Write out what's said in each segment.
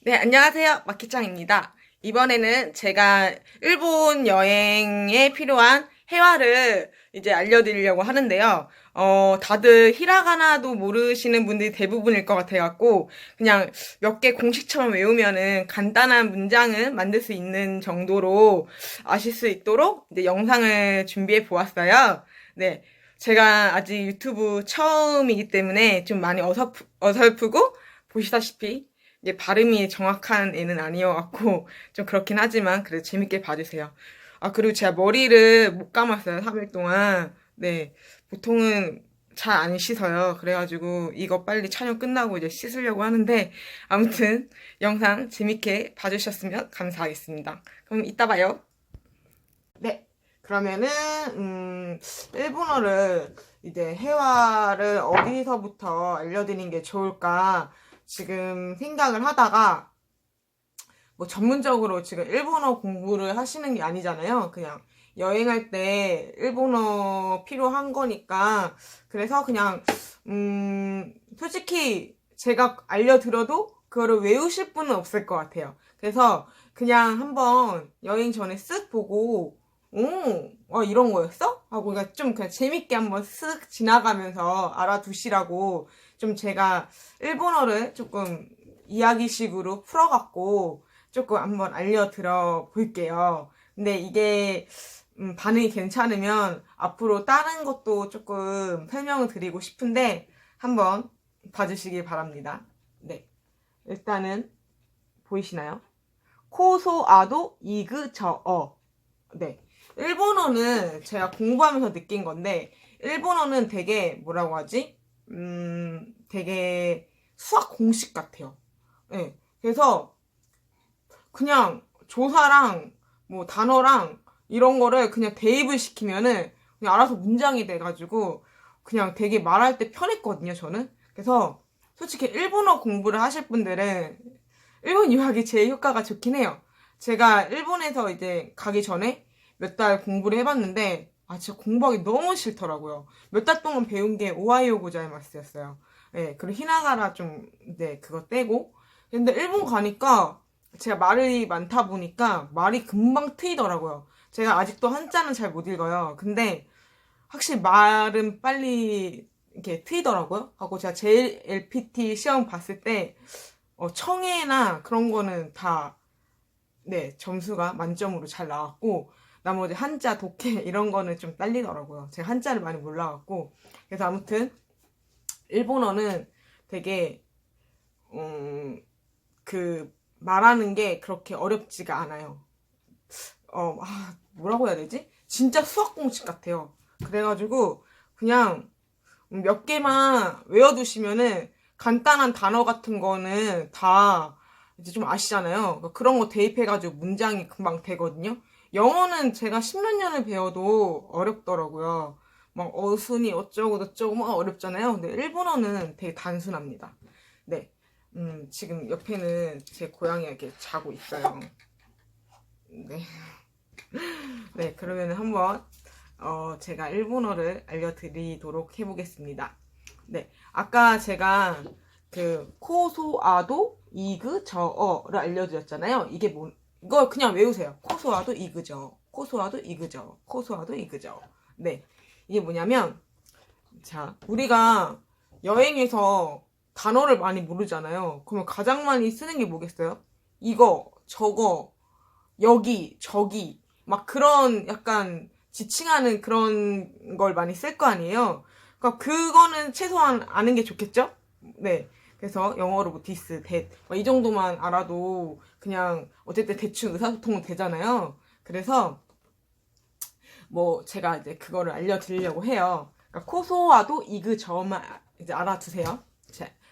네, 안녕하세요. 마키짱입니다. 이번에는 제가 일본 여행에 필요한 회화를 이제 알려드리려고 하는데요. 다들 히라가나도 모르시는 분들이 대부분일 것 같아갖고, 그냥 몇 개 공식처럼 외우면은 간단한 문장은 만들 수 있는 정도로 아실 수 있도록 이제 영상을 준비해 보았어요. 네. 제가 아직 유튜브 처음이기 때문에 좀 많이 어설프고, 보시다시피 이게 발음이 정확한 애는 아니어갖고 좀 그렇긴 하지만 그래도 재밌게 봐주세요. 아, 그리고 제가 머리를 못 감았어요, 3일 동안. 네, 보통은 잘 안 씻어요. 그래가지고 이거 빨리 촬영 끝나고 이제 씻으려고 하는데 아무튼 영상 재밌게 봐주셨으면 감사하겠습니다. 그럼 이따 봐요. 네, 그러면은 일본어를 이제 회화를 어디서부터 알려드리는 게 좋을까 지금 생각을 하다가 뭐 전문적으로 지금 일본어 공부를 하시는 게 아니잖아요. 그냥 여행할 때 일본어 필요한 거니까 그래서 그냥 솔직히 제가 알려드려도 그거를 외우실 분은 없을 것 같아요. 그래서 그냥 한번 여행 전에 쓱 보고 이런 거였어? 하고 그러니까 좀 그냥 재밌게 한번 쓱 지나가면서 알아두시라고 좀 제가 일본어를 조금 이야기식으로 풀어갖고 조금 한번 알려드려 볼게요. 근데 이게 반응이 괜찮으면 앞으로 다른 것도 조금 설명을 드리고 싶은데 한번 봐주시길 바랍니다. 네. 일단은 보이시나요? 코소아도 이그저어. 네. 일본어는 제가 공부하면서 느낀 건데 일본어는 되게 뭐라고 하지? 되게 수학 공식 같아요. 네. 그래서 그냥 조사랑 뭐 단어랑 이런 거를 그냥 대입을 시키면은 그냥 알아서 문장이 돼가지고 그냥 되게 말할 때 편했거든요, 저는. 그래서 솔직히 일본어 공부를 하실 분들은 일본 유학이 제일 효과가 좋긴 해요. 제가 일본에서 이제 가기 전에 몇 달 공부를 해봤는데 아 진짜 공부하기 너무 싫더라고요. 몇 달 동안 배운 게 오하이오 고자이마스였어요. 네, 그리고 히나가라 좀, 네, 그거 떼고. 근데 일본 가니까 제가 말이 많다 보니까 말이 금방 트이더라고요. 제가 아직도 한자는 잘 못 읽어요. 근데 확실히 말은 빨리 이렇게 트이더라고요. 하고 제가 JLPT 시험 봤을 때 청해나 그런 거는 다 네, 점수가 만점으로 잘 나왔고 나머지 한자, 독해 이런 거는 좀 딸리더라고요. 제가 한자를 많이 몰라갖고 그래서 아무튼 일본어는 되게 그 말하는 게 그렇게 어렵지가 않아요. 뭐라고 해야 되지? 진짜 수학 공식 같아요. 그래가지고 그냥 몇 개만 외워두시면은 간단한 단어 같은 거는 다 이제 좀 아시잖아요. 그러니까 그런 거 대입해가지고 문장이 금방 되거든요. 영어는 제가 십몇 년을 배워도 어렵더라고요. 막 어순이 어쩌고 저쩌고 막 어렵잖아요. 근데 일본어는 되게 단순합니다. 네. 지금 옆에는 제 고양이가 이렇게 자고 있어요. 네. 네, 그러면 한번 제가 일본어를 알려드리도록 해보겠습니다. 네, 아까 제가 그 코소아도 이그 저어를 알려드렸잖아요. 이게 뭐 이거 그냥 외우세요. 코소아도 이그저, 코소아도 이그저, 코소아도 이그저. 네, 이게 뭐냐면 자 우리가 여행에서 단어를 많이 모르잖아요. 그러면 가장 많이 쓰는 게 뭐겠어요? 이거, 저거, 여기, 저기, 막 그런 약간 지칭하는 그런 걸 많이 쓸 거 아니에요? 그러니까 그거는 최소한 아는 게 좋겠죠? 네. 그래서 영어로 뭐 this, that 이 정도만 알아도 그냥 어쨌든 대충 의사소통은 되잖아요. 그래서 뭐 제가 이제 그거를 알려드리려고 해요. 그러니까 코소와도 이그저만 이제 알아두세요.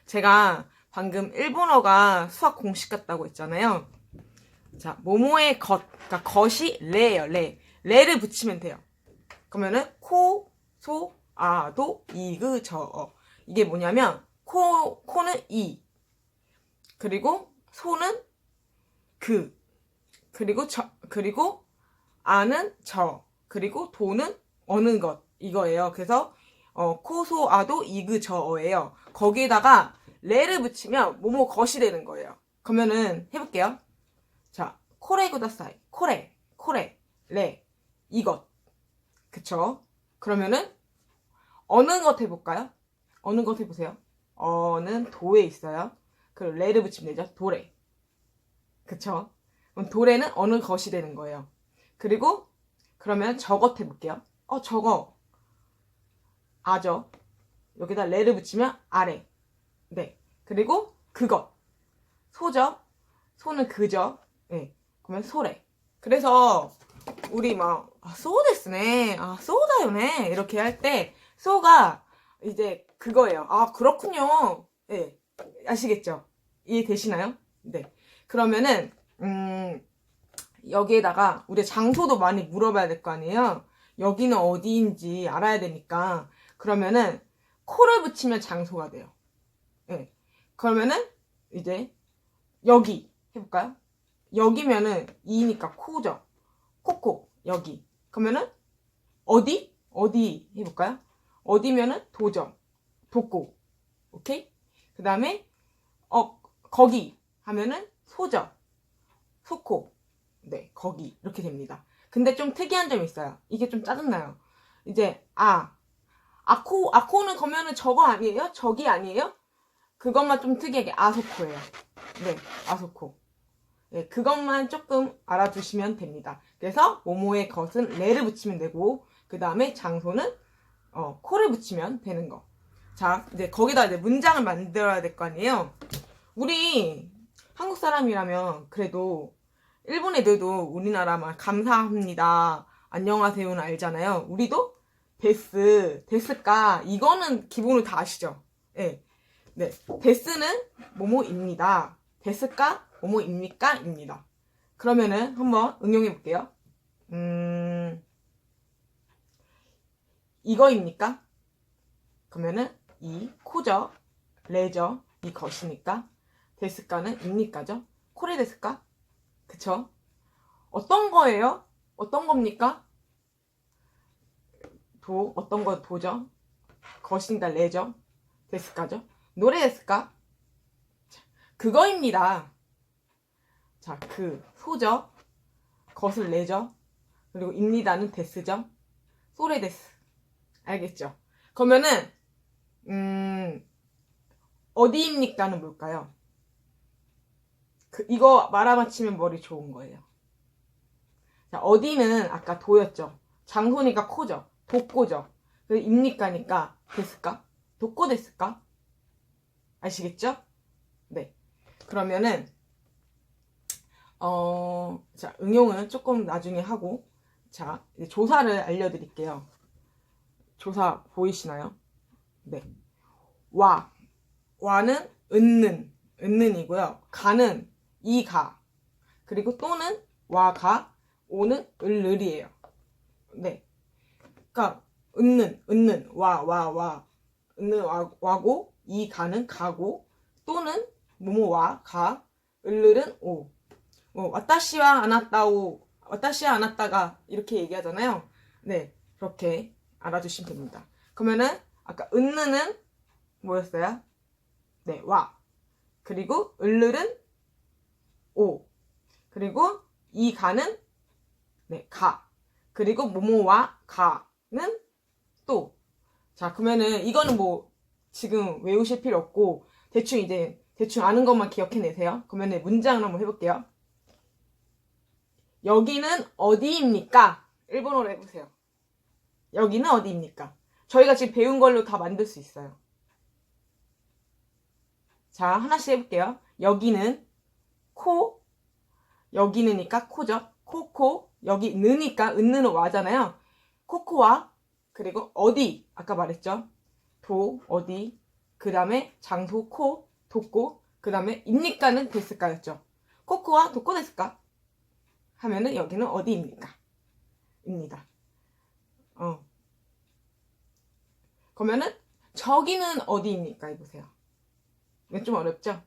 제가 방금 일본어가 수학 공식 같다고 했잖아요. 자, 모모의 것, 그러니까 것이 레예요, 레. 레를 붙이면 돼요. 그러면은 코, 소, 아, 도, 이그, 저, 어. 이게 뭐냐면 코는 이, 그리고 소는 그, 그리고 아는 저, 그리고 도는 어느 것 이거예요. 그래서 코, 소, 아도, 이그, 저어예요. 거기에다가 레를 붙이면 모모 것이 되는 거예요. 그러면은 해볼게요. 자, 코레 구다사이. 코레, 레. 이것. 그쵸? 그러면은 어느 것 해볼까요? 어느 것 해보세요. 어는 도에 있어요. 그리고 레를 붙이면 되죠. 도레. 그쵸? 그럼 도레는 어느 것이 되는 거예요. 그리고 그러면 저것 해볼게요. 저거. 아죠. 여기다 레를 붙이면 아래. 네. 그리고 그것. 소죠. 소는 그죠. 네. 그러면 소래. 그래서 우리 막 소데스네. 소다요네. 이렇게 할 때 소가 이제 그거예요. 그렇군요. 네. 아시겠죠? 이해되시나요? 네. 그러면은 여기에다가 우리 장소도 많이 물어봐야 될 거 아니에요. 여기는 어디인지 알아야 되니까. 그러면은 코를 붙이면 장소가 돼요. 네. 그러면은 이제 여기 해볼까요? 여기면은 이니까 코죠. 코코 여기. 그러면은 어디? 어디 해볼까요? 어디면은 도죠. 도코. 오케이? 그 다음에 거기 하면은 소죠. 소코. 네, 거기 이렇게 됩니다. 근데 좀 특이한 점이 있어요. 이게 좀 짜증나요. 이제 아코는 그러면은 저거 아니에요? 저기 아니에요? 그것만 좀 특이하게 아소코예요. 네, 아소코. 네, 그것만 조금 알아두시면 됩니다. 그래서 모모의 것은 레를 붙이면 되고 그 다음에 장소는 코를 붙이면 되는 거. 자, 이제 거기다 이제 문장을 만들어야 될 거 아니에요. 우리 한국 사람이라면 그래도 일본 애들도 우리나라만 감사합니다, 안녕하세요는 알잖아요. 우리도 데스까 이거는 기본으로 다 아시죠? 네. 네. 데스는 뭐뭐입니다. 데스까 뭐뭐입니까? 입니다. 그러면은 한번 응용해 볼게요. 이거입니까? 그러면은 이 코죠. 레죠. 이 것이니까. 데스까는 입니까죠. 코레 데스까? 그쵸? 어떤 거예요? 어떤 겁니까? 어떤 거 도죠? 것이니까 레죠. 데스까죠. 노래 데스까? 그거입니다. 자, 소죠. 것을 내죠. 그리고 입니다는 데스죠. 소레 데스. 알겠죠? 그러면은 어디입니까는 뭘까요? 이거 말아맞히면 머리 좋은 거예요. 자, 어디는 아까 도였죠. 장소니까 코죠. 도코죠. 그리고 입니까니까 데스까? 도코 데스까? 아시겠죠? 네. 그러면은 자, 응용은 조금 나중에 하고, 자, 이제 조사를 알려드릴게요. 조사 보이시나요? 네. 와는 은는이고요. 가는 이가. 그리고 또는 와가, 오는 을을이에요. 네. 그러니까 은는, 은는 와고, 이 가는 가고, 또는 뭐뭐와 가, 을을은 오. 와타시와 아나타오, 와타시와 아나타가 이렇게 얘기하잖아요. 네, 그렇게 알아주시면 됩니다. 그러면은 아까 은느는 뭐였어요? 네, 와. 그리고 을을은 오. 그리고 이 가는 네, 가. 그리고 뭐뭐와 가는 또. 자, 그러면은 이거는 뭐 지금 외우실 필요 없고 대충 아는 것만 기억해내세요. 그러면은 문장을 한번 해볼게요. 여기는 어디입니까? 일본어로 해보세요. 여기는 어디입니까? 저희가 지금 배운 걸로 다 만들 수 있어요. 자, 하나씩 해볼게요. 여기는 코, 여기는니까 코죠. 코코, 여기 느니까 은느는 와잖아요. 코코와 그리고 어디, 아까 말했죠. 어디, 그 다음에 장소 코, 도코, 그 다음에 입니까는 데스까였죠. 코코와 도코 데스까? 하면은 여기는 어디입니까? 입니다. 그러면은 저기는 어디입니까? 해보세요. 이거 좀 어렵죠?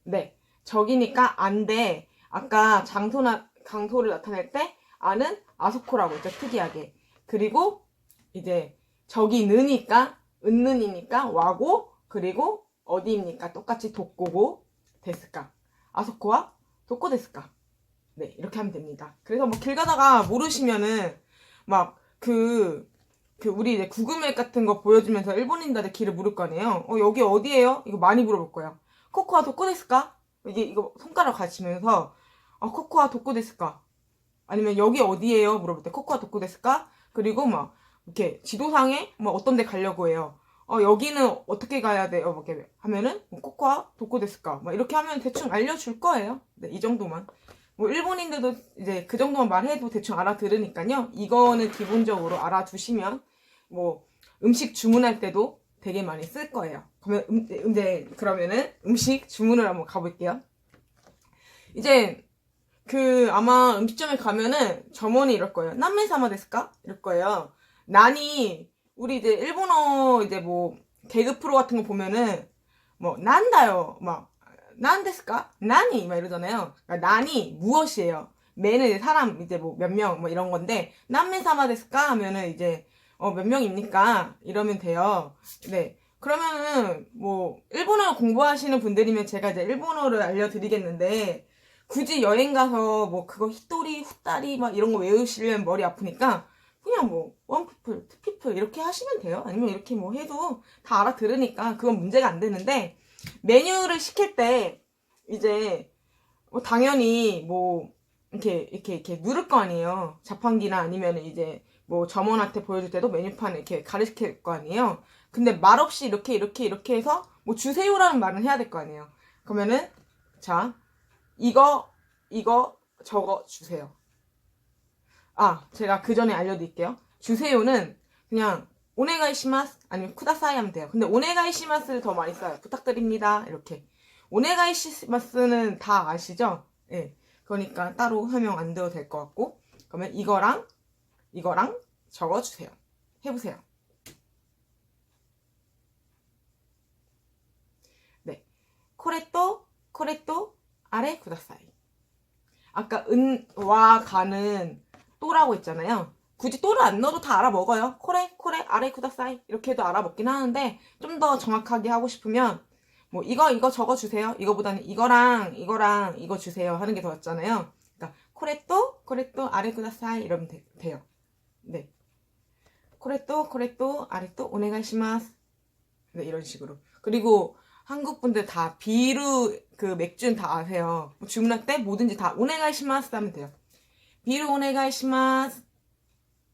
네. 저기니까 안데 아까 장소를 나타낼 때 아는 아소코라고 했죠. 특이하게. 그리고 이제 저기는니까 은는이니까 와고 그리고 어디입니까? 똑같이 도꼬고 데스까? 아소코와 도코 데스까? 네, 이렇게 하면 됩니다. 그래서 뭐 길 가다가 모르시면은 막 우리 이제 구글맵 같은 거 보여주면서 일본인들한테 길을 물을 거 아니에요. 여기 어디예요? 이거 많이 물어볼 거예요. 코코와 도코 데스까? 이거 손가락 가치면서 코코와 도코 데스까? 아니면 여기 어디예요? 물어볼 때 코코와 도코 데스까? 그리고 막 이렇게 지도상에 뭐 어떤 데 가려고 해요. 여기는 어떻게 가야 돼요? 이렇게 하면은 코코와 도코 데스까? 막 이렇게 하면 대충 알려줄 거예요. 네, 이 정도만. 뭐 일본인들도 이제 그 정도만 말해도 대충 알아들으니까요. 이거는 기본적으로 알아두시면 뭐 음식 주문할 때도 되게 많이 쓸 거예요. 그러면은 음식 주문을 한번 가볼게요. 이제 아마 음식점에 가면은 점원이 이럴 거예요. 남메사마 데스까? 이럴 거예요. 난이 우리 이제 일본어 이제 뭐 개그 프로 같은 거 보면은 뭐 난다요 막 난데스까? 난이 막 이러잖아요. 그러니까 난이 무엇이에요? 매는 사람 이제 뭐 몇 명 뭐 이런 건데 남메사마 데스까? 하면은 이제 몇 명입니까? 이러면 돼요. 네. 그러면은 뭐 일본어 공부하시는 분들이면 제가 이제 일본어를 알려드리겠는데 굳이 여행 가서 뭐 그거 히토리 후따리 막 이런 거 외우시려면 머리 아프니까 그냥 뭐 원피플, 투피플 이렇게 하시면 돼요. 아니면 이렇게 뭐 해도 다 알아들으니까 그건 문제가 안 되는데 메뉴를 시킬 때 이제 뭐 당연히 뭐 이렇게 누를 거 아니에요. 자판기나 아니면 이제 뭐 점원한테 보여줄 때도 메뉴판 이렇게 가르칠 거 아니에요. 근데 말없이 이렇게 해서 뭐 주세요라는 말은 해야 될 거 아니에요. 그러면은 자 이거 저거 주세요. 제가 그 전에 알려드릴게요. 주세요는 그냥 오네가이시마스 아니면 쿠다사이 하면 돼요. 근데 오네가이시마스를 더 많이 써요. 부탁드립니다. 이렇게. 오네가이시마스는 다 아시죠? 예. 그러니까 따로 설명 안 드려도 될 것 같고. 그러면 이거랑 적어주세요. 해보세요. 네. 코레또 아래 쿠다사이. 아까 와 가는 또라고 했잖아요. 굳이 또를 안 넣어도 다 알아먹어요. 코레 아래 쿠다사이 이렇게 해도 알아먹긴 하는데 좀 더 정확하게 하고 싶으면 뭐 이거 적어주세요. 이거보다는 이거랑 이거 주세요 하는 게 더 낫잖아요. 그러니까 코레또 아래 쿠다사이 이러면 돼요. 네. 코레또 아래 또 오네가이시마스. 네, 이런 식으로. 그리고 한국 분들 다 비루 그 맥주는 다 아세요. 뭐 주문할 때 뭐든지 다 오네가이시마스 하면 돼요. 비루 오네가이시마스.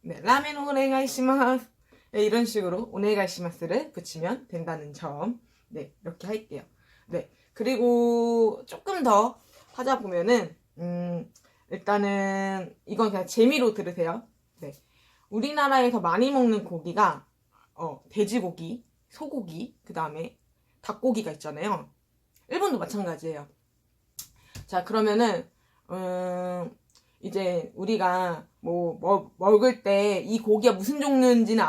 네, 라멘 오네가이시마스. 네, 이런 식으로 오네가이시마스를 붙이면 된다는 점. 네, 이렇게 할게요. 네, 그리고 조금 더 하자 보면은 일단은 이건 그냥 재미로 들으세요. 네, 우리나라에서 많이 먹는 고기가 돼지고기, 소고기, 그 다음에 닭고기가 있잖아요. 일본도 마찬가지예요. 자, 그러면은 이제 우리가 뭐 먹을 때 이 고기가 무슨 종류인지는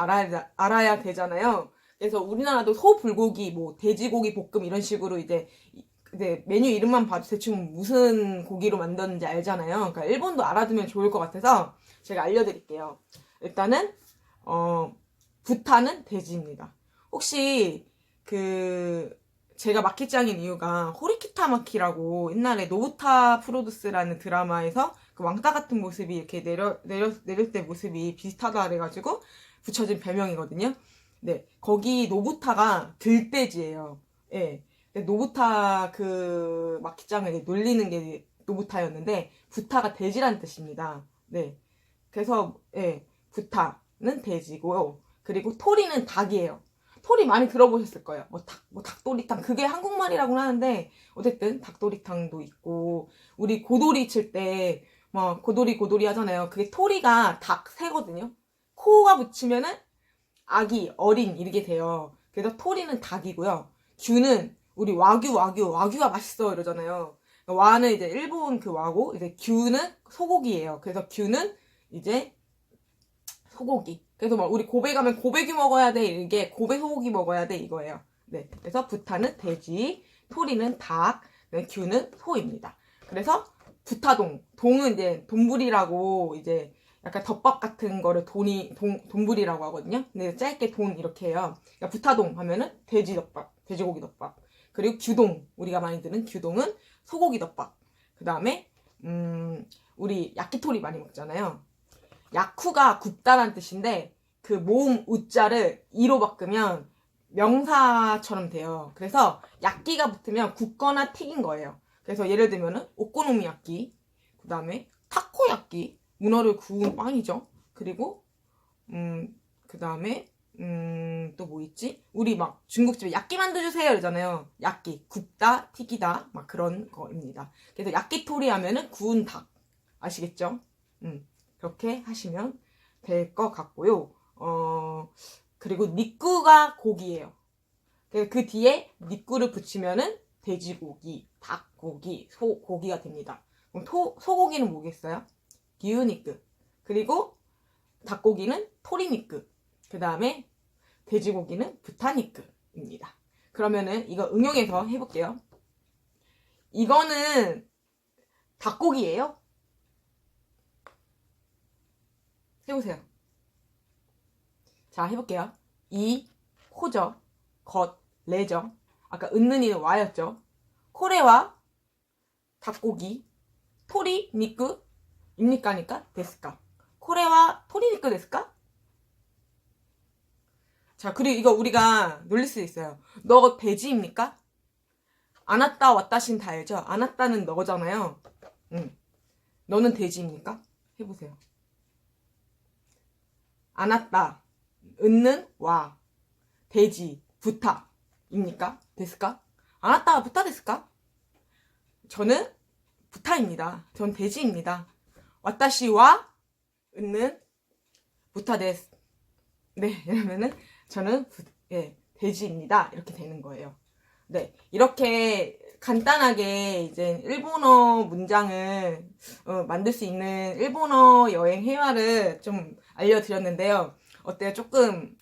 알아야 되잖아요. 그래서 우리나라도 소 불고기, 뭐 돼지고기 볶음 이런 식으로 이제 메뉴 이름만 봐도 대충 무슨 고기로 만드는지 알잖아요. 그러니까 일본도 알아두면 좋을 것 같아서 제가 알려드릴게요. 일단은 부타는 돼지입니다. 혹시 제가 마키짱인 이유가 호리키타 마키라고 옛날에 노부타 프로듀스라는 드라마에서 그 왕따 같은 모습이 이렇게 내릴 때 모습이 비슷하다 그래가지고 붙여진 별명이거든요. 네, 거기 노부타가 들돼지예요. 예. 노부타 그 마키짱을 놀리는 게 노부타였는데 부타가 돼지란 뜻입니다. 네. 그래서 예, 부타는 돼지고요. 그리고 토리는 닭이에요. 토리 많이 들어보셨을 거예요. 닭도리탕. 그게 한국말이라고는 하는데, 어쨌든 닭도리탕도 있고, 우리 고도리 칠 때, 고도리 하잖아요. 그게 토리가 닭 새거든요. 코가 붙이면은 아기, 어린, 이렇게 돼요. 그래서 토리는 닭이고요. 균은 우리 와규가 맛있어 이러잖아요. 와는 이제 일본 그 와고, 이제 균은 소고기예요. 그래서 균은 이제 소고기. 그래서 우리 고베 가면 고베규 먹어야 돼. 이게 고베 소고기 먹어야 돼. 이거예요. 네. 그래서 부타는 돼지, 토리는 닭, 규는 소입니다. 그래서 부타동. 동은 이제 돈불이라고 이제 약간 덮밥 같은 거를 돈불이라고 하거든요. 근데 짧게 돈 이렇게 해요. 그러니까 부타동 하면은 돼지고기 덮밥. 그리고 규동, 우리가 많이 드는 규동은 소고기 덮밥. 그 다음에 우리 야끼토리 많이 먹잖아요. 야쿠가 굽다란 뜻인데 그 모음 우자를 이로 바꾸면 명사처럼 돼요. 그래서 야끼가 붙으면 굽거나 튀긴 거예요. 그래서 예를 들면은 오코노미야끼, 그 다음에 타코야끼, 문어를 구운 빵이죠. 그리고 그 다음에 또 뭐 있지? 우리 막 중국집에 야끼 만두주세요 이러잖아요. 야끼, 굽다, 튀기다 막 그런 거입니다. 그래서 야끼토리 하면은 구운 닭, 아시겠죠? 그렇게 하시면 될 것 같고요. 그리고 니꾸가 고기예요. 그 뒤에 니꾸를 붙이면은 돼지고기, 닭고기, 소고기가 됩니다. 그럼 소고기는 뭐겠어요? 기우니크. 그리고 닭고기는 토리니크. 그 다음에 돼지고기는 부타니크입니다. 그러면은 이거 응용해서 해볼게요. 이거는 닭고기예요? 해보세요. 자, 해볼게요. 이, 코죠. 겉, 레죠. 아까 은는이는 와였죠. 코레와 닭고기, 토리, 니크, 입니까니까, 데스까. 코레와 토리, 니크, 데스까? 자, 그리고 이거 우리가 놀릴 수 있어요. 너 돼지입니까? 안았다, 왔다신 다 알죠? 안았다는 너잖아요. 너는 돼지입니까? 해보세요. 안았다, 은는 와, 돼지, 부타입니까? 데스까? 안았다, 부타 데스까? 저는 부타입니다. 전 돼지입니다. 와타시와 은는 부타 데스. 네, 이러면은 저는 돼지입니다. 이렇게 되는 거예요. 네, 이렇게 간단하게 이제 일본어 문장을 만들 수 있는 일본어 여행 회화를 좀 알려드렸는데요. 어때요? 조금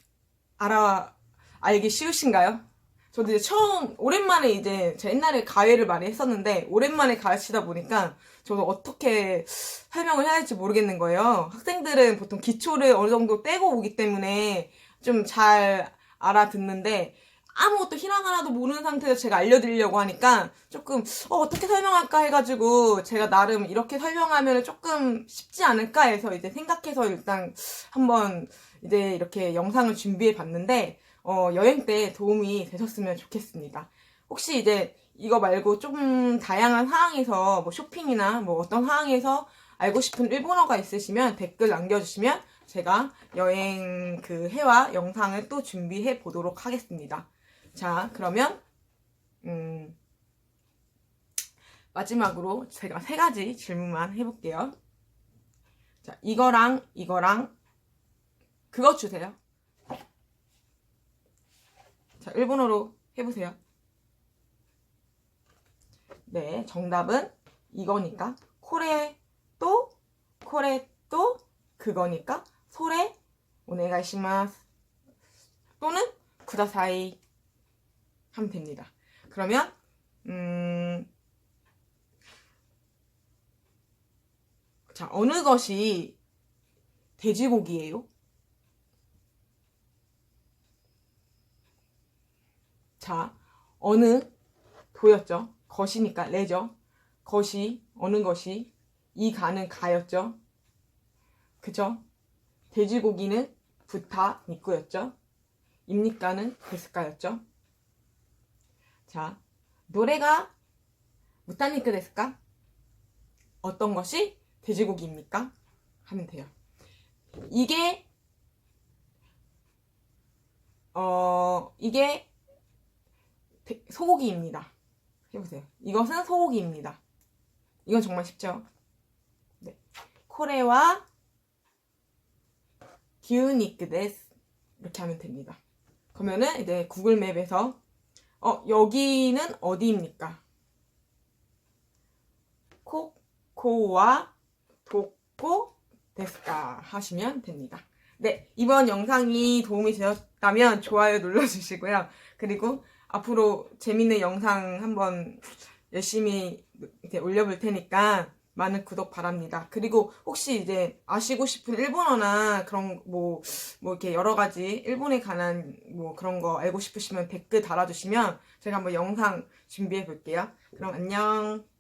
알기 쉬우신가요? 저도 이제 오랜만에 이제 제가 옛날에 가회를 많이 했었는데 오랜만에 가르치다 보니까 저도 어떻게 설명을 해야 할지 모르겠는 거예요. 학생들은 보통 기초를 어느 정도 떼고 오기 때문에 좀 잘 알아듣는데 아무것도 희랑 하나도 모르는 상태에서 제가 알려드리려고 하니까 조금 어떻게 설명할까 해가지고 제가 나름 이렇게 설명하면 조금 쉽지 않을까 해서 이제 생각해서 일단 한번 이제 이렇게 영상을 준비해 봤는데 여행 때 도움이 되셨으면 좋겠습니다. 혹시 이제 이거 말고 좀 다양한 상황에서 뭐 쇼핑이나 뭐 어떤 상황에서 알고 싶은 일본어가 있으시면 댓글 남겨주시면 제가 여행 그 회화 영상을 또 준비해 보도록 하겠습니다. 자, 그러면 마지막으로 제가 3가지 질문만 해볼게요. 자, 이거랑 그거 주세요. 자, 일본어로 해보세요. 네, 정답은 이거니까 코레 또 그거니까 소레 오네가이시마스 또는 쿠다사이 하면 됩니다. 그러면 자, 어느 것이 돼지고기예요? 자, 어느 도였죠? 것이니까 레죠. 것이 어느 것이 이 가는 가였죠. 그죠? 돼지고기는 부타 니꾸였죠. 입니까는 데스까였죠. 자, 노래가 무타니크 데스까? 어떤 것이 돼지고기입니까? 하면 돼요. 이게 소고기입니다. 해보세요. 이것은 소고기입니다. 이건 정말 쉽죠? 네. 코레와 기우니크 데스 이렇게 하면 됩니다. 그러면은 이제 구글 맵에서 여기는 어디입니까? 코코와 도코 데스까 하시면 됩니다. 네, 이번 영상이 도움이 되셨다면 좋아요 눌러주시고요. 그리고 앞으로 재밌는 영상 한번 열심히 이렇게 올려볼 테니까 많은 구독 바랍니다. 그리고 혹시 이제 아시고 싶은 일본어나 그런 뭐 이렇게 여러 가지 일본에 관한 뭐 그런 거 알고 싶으시면 댓글 달아주시면 제가 한번 영상 준비해 볼게요. 그럼 안녕.